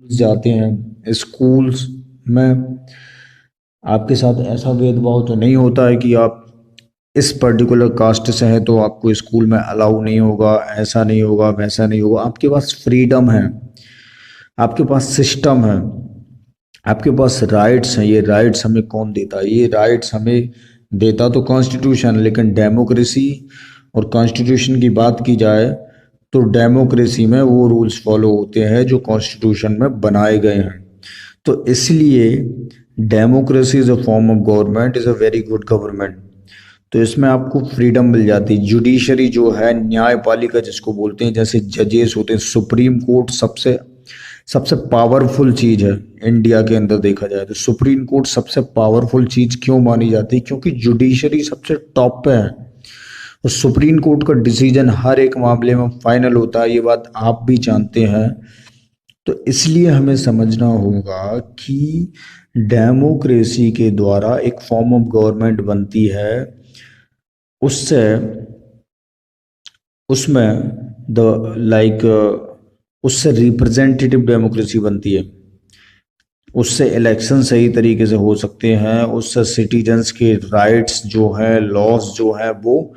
जाते हैं स्कूल्स में, आपके साथ ऐसा भेदभाव तो नहीं होता है कि आप इस पर्टिकुलर कास्ट से हैं तो आपको स्कूल में अलाउ नहीं होगा, ऐसा नहीं होगा, वैसा नहीं होगा। आपके पास फ्रीडम है, आपके पास सिस्टम है, आपके पास राइट्स हैं। ये राइट्स हमें कौन देता है? ये राइट्स हमें देता तो कॉन्स्टिट्यूशन, लेकिन डेमोक्रेसी और कॉन्स्टिट्यूशन की बात की जाए तो डेमोक्रेसी में वो रूल्स फॉलो होते हैं जो कॉन्स्टिट्यूशन में बनाए गए हैं। तो इसलिए democracy is a form of government, is a very good government. तो इसमें आपको फ्रीडम मिल जाती है। जुडिशरी जो है, न्यायपालिका जिसको बोलते हैं, जैसे जजेस होते हैं, सुप्रीम कोर्ट सबसे सबसे पावरफुल चीज है इंडिया के अंदर देखा जाए तो। सुप्रीम कोर्ट सबसे पावरफुल चीज क्यों मानी जाती है? क्योंकि जुडिशरी सबसे टॉप पे है और सुप्रीम कोर्ट का डिसीजन हर एक मामले में फाइनल होता है, ये बात आप भी जानते हैं। तो इसलिए हमें समझना होगा कि डेमोक्रेसी के द्वारा एक फॉर्म ऑफ गवर्नमेंट बनती है, उससे उसमें द लाइक उससे रिप्रेजेंटेटिव डेमोक्रेसी बनती है, उससे इलेक्शन सही तरीके से हो सकते हैं, उससे सिटीजन्स के राइट्स जो हैं, लॉस जो हैं, वो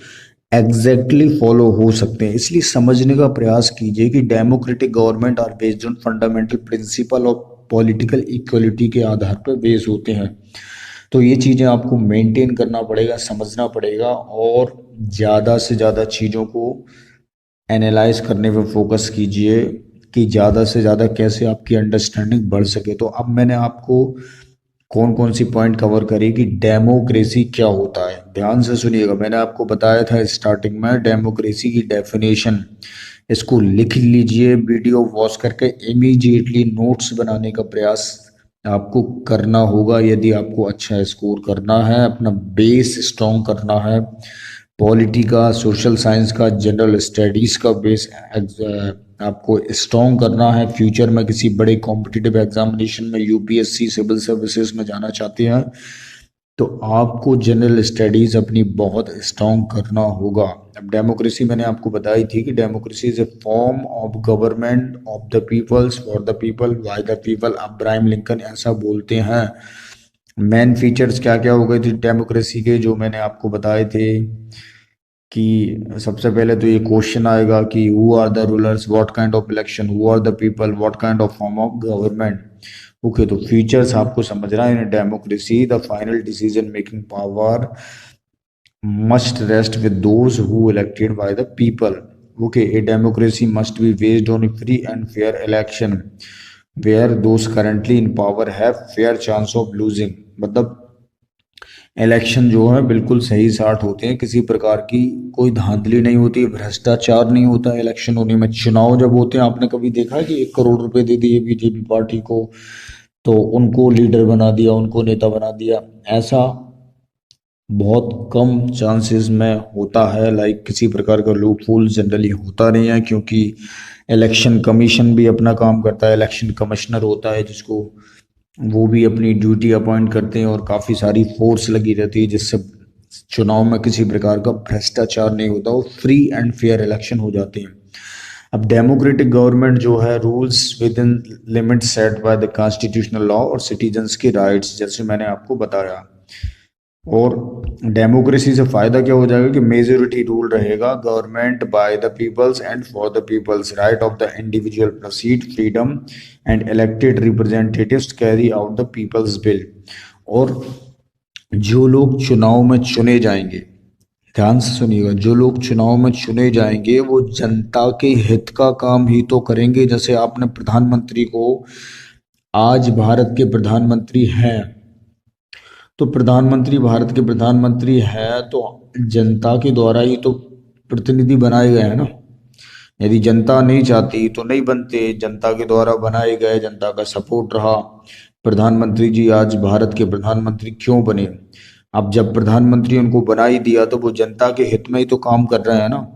एग्जैक्टली फॉलो हो सकते हैं। इसलिए समझने का प्रयास कीजिए कि democratic government are based on fundamental principle of political equality के आधार पर बेस होते हैं। तो ये चीज़ें आपको मेंटेन करना पड़ेगा, समझना पड़ेगा, और ज़्यादा से ज़्यादा चीज़ों को एनालाइज करने पे फोकस कीजिए कि ज़्यादा से ज़्यादा कैसे आपकी अंडरस्टैंडिंग बढ़ सके। तो अब मैंने आपको कौन कौन सी पॉइंट कवर करी कि डेमोक्रेसी क्या होता है, ध्यान से सुनिएगा। मैंने आपको बताया था स्टार्टिंग में डेमोक्रेसी की डेफिनेशन, इसको लिख लीजिए, वीडियो वॉच करके इमीडिएटली नोट्स बनाने का प्रयास आपको करना होगा यदि आपको अच्छा स्कोर करना है, अपना बेस स्ट्रॉन्ग करना है। पॉलिटी का, सोशल साइंस का, जनरल स्टडीज़ का बेस आपको स्ट्रॉन्ग करना है। फ्यूचर में किसी बड़े कॉम्पिटिटिव एग्जामिनेशन में, यूपीएससी, सिविल सर्विसेज में जाना चाहते हैं तो आपको जनरल स्टडीज अपनी बहुत स्ट्रॉन्ग करना होगा। अब डेमोक्रेसी मैंने आपको बताई थी कि democracy is a form of government of the peoples for the people by the people. Abraham Lincoln ऐसा बोलते हैं। मेन फीचर्स क्या क्या हो गए थे डेमोक्रेसी के, जो मैंने आपको बताए थे कि सबसे पहले तो ये क्वेश्चन आएगा कि who are the rulers, what kind of election, who are the people, what kind of form of government. Okay, तो फीचर्स आपको समझना है। In democracy the final decision making power must rest with those who elected by the people. Okay, a democracy must be based on a free and fair election where those currently in power have fair chance of losing। मतलब election जो है बिल्कुल सही साठ होते हैं, किसी प्रकार की कोई धांधली नहीं होती, भ्रष्टाचार नहीं होता है इलेक्शन होने में। चुनाव जब होते हैं, आपने कभी देखा है कि 1 करोड़ रुपए दे दिए बीजेपी पार्टी को तो उनको लीडर बना दिया, उनको नेता बना दिया? ऐसा बहुत कम चांसेस में होता है। लाइक किसी प्रकार का लूप होल जनरली होता नहीं है, क्योंकि इलेक्शन कमीशन भी अपना काम करता है, इलेक्शन कमिश्नर होता है जिसको वो भी अपनी ड्यूटी अपॉइंट करते हैं और काफ़ी सारी फोर्स लगी रहती है जिससे चुनाव में किसी प्रकार का भ्रष्टाचार नहीं होता, वो फ्री एंड फेयर इलेक्शन हो जाते हैं। अब डेमोक्रेटिक गवर्नमेंट जो है rules with in limit set by the constitutional law और सिटीजन्स की राइट्स, जैसे मैंने आपको बताया। और डेमोक्रेसी से फायदा क्या हो जाएगा कि मेजोरिटी रूल रहेगा, government by the peoples and for the peoples, right of the individual proceed freedom and elected representatives carry out the people's bill. और जो लोग चुनाव में चुने जाएंगे, ध्यान से सुनिएगा, जो लोग चुनाव में चुने जाएंगे वो जनता के हित का काम ही तो करेंगे। जैसे आपने प्रधानमंत्री को, आज भारत के प्रधानमंत्री हैं तो प्रधानमंत्री भारत के प्रधानमंत्री है तो जनता के द्वारा ही तो प्रतिनिधि बनाए गए हैं ना। यदि जनता नहीं चाहती तो नहीं बनते, जनता के द्वारा बनाए गए, जनता का सपोर्ट रहा। प्रधानमंत्री जी आज भारत के प्रधानमंत्री क्यों बने? अब जब प्रधानमंत्री उनको बना ही दिया तो वो जनता के हित में ही तो काम कर रहे हैं ना,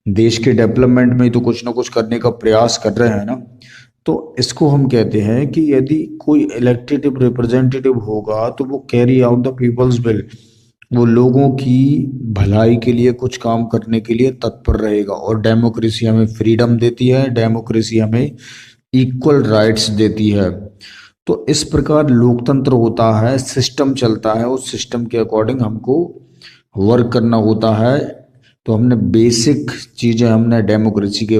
देश के डेवलपमेंट में ही तो कुछ ना कुछ करने का प्रयास कर रहे हैं ना। तो इसको हम कहते हैं कि यदि कोई इलेक्टेड रिप्रेजेंटेटिव होगा तो वो carry out the people's bill, वो लोगों की भलाई के लिए कुछ काम करने के लिए तत्पर रहेगा। और डेमोक्रेसी हमें फ्रीडम देती है, डेमोक्रेसी हमें इक्वल राइट्स देती है। तो इस प्रकार लोकतंत्र होता है, सिस्टम चलता है, उस सिस्टम के अकॉर्डिंग हमको वर्क करना होता है। तो हमने बेसिक चीज़ें हमने डेमोक्रेसी के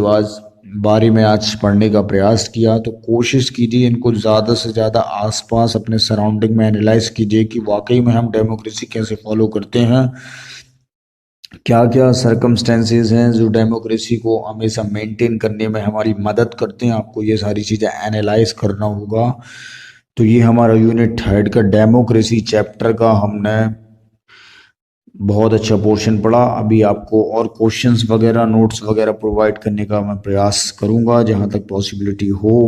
बारे में आज पढ़ने का प्रयास किया। तो कोशिश कीजिए इनको ज़्यादा से ज़्यादा आसपास अपने सराउंडिंग में एनालाइज कीजिए कि वाकई में हम डेमोक्रेसी कैसे फॉलो करते हैं, क्या क्या सरकमस्टेंसेस हैं जो डेमोक्रेसी को हमेशा मेंटेन करने में हमारी मदद करते हैं। आपको ये सारी चीज़ें एनालाइज करना होगा। तो ये हमारा यूनिट थर्ड का डेमोक्रेसी चैप्टर का हमने बहुत अच्छा पोर्शन पढ़ा। अभी आपको और क्वेश्चंस वगैरह नोट्स वगैरह प्रोवाइड करने का मैं प्रयास करूंगा जहां तक पॉसिबिलिटी हो।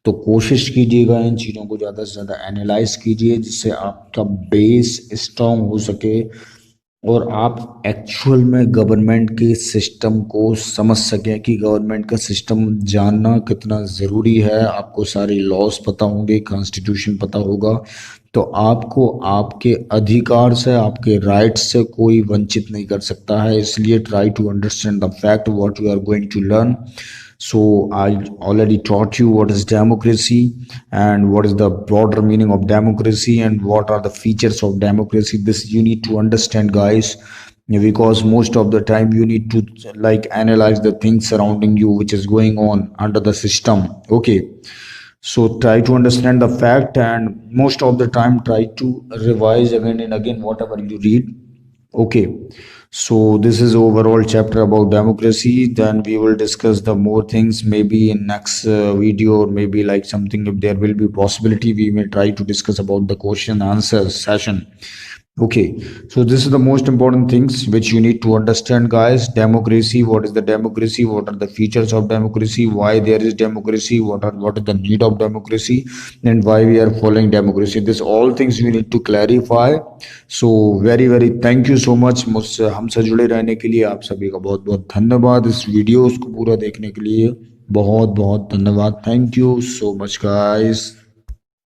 तो कोशिश कीजिएगा इन चीज़ों को ज़्यादा से ज़्यादा एनालाइज कीजिए जिससे आपका बेस स्ट्रांग हो सके और आप एक्चुअल में गवर्नमेंट के सिस्टम को समझ सकें कि गवर्नमेंट का सिस्टम जानना कितना ज़रूरी है। आपको सारी लॉज पता होंगे, कॉन्स्टिट्यूशन पता होगा, तो आपको आपके अधिकार से, आपके राइट्स से कोई वंचित नहीं कर सकता है। इसलिए try to understand the fact what you are going to learn. So I already taught you what is democracy and what is the broader meaning of democracy and what are the features of democracy. This you need to understand, guys, because most of the time you need to like analyze the things surrounding you which is going on under the system. Okay, so try to understand the fact and most of the time try to revise again and again whatever you read. Okay, so this is overall chapter about democracy. Then we will discuss the more things maybe in next video, or maybe like something if there will be possibility we may try to discuss about the question answer session. Okay, so this is the most important things which you need to understand, guys. Democracy, what is the democracy, what are the features of democracy, why there is democracy, what is the need of democracy, and why we are following democracy. This all things you need to clarify. So very thank you so much मुझसे हमसे जुड़े रहने के लिए आप सभी का बहुत बहुत धन्यवाद। इस वीडियोस को पूरा देखने के लिए बहुत बहुत धन्यवाद। Thank you so much guys.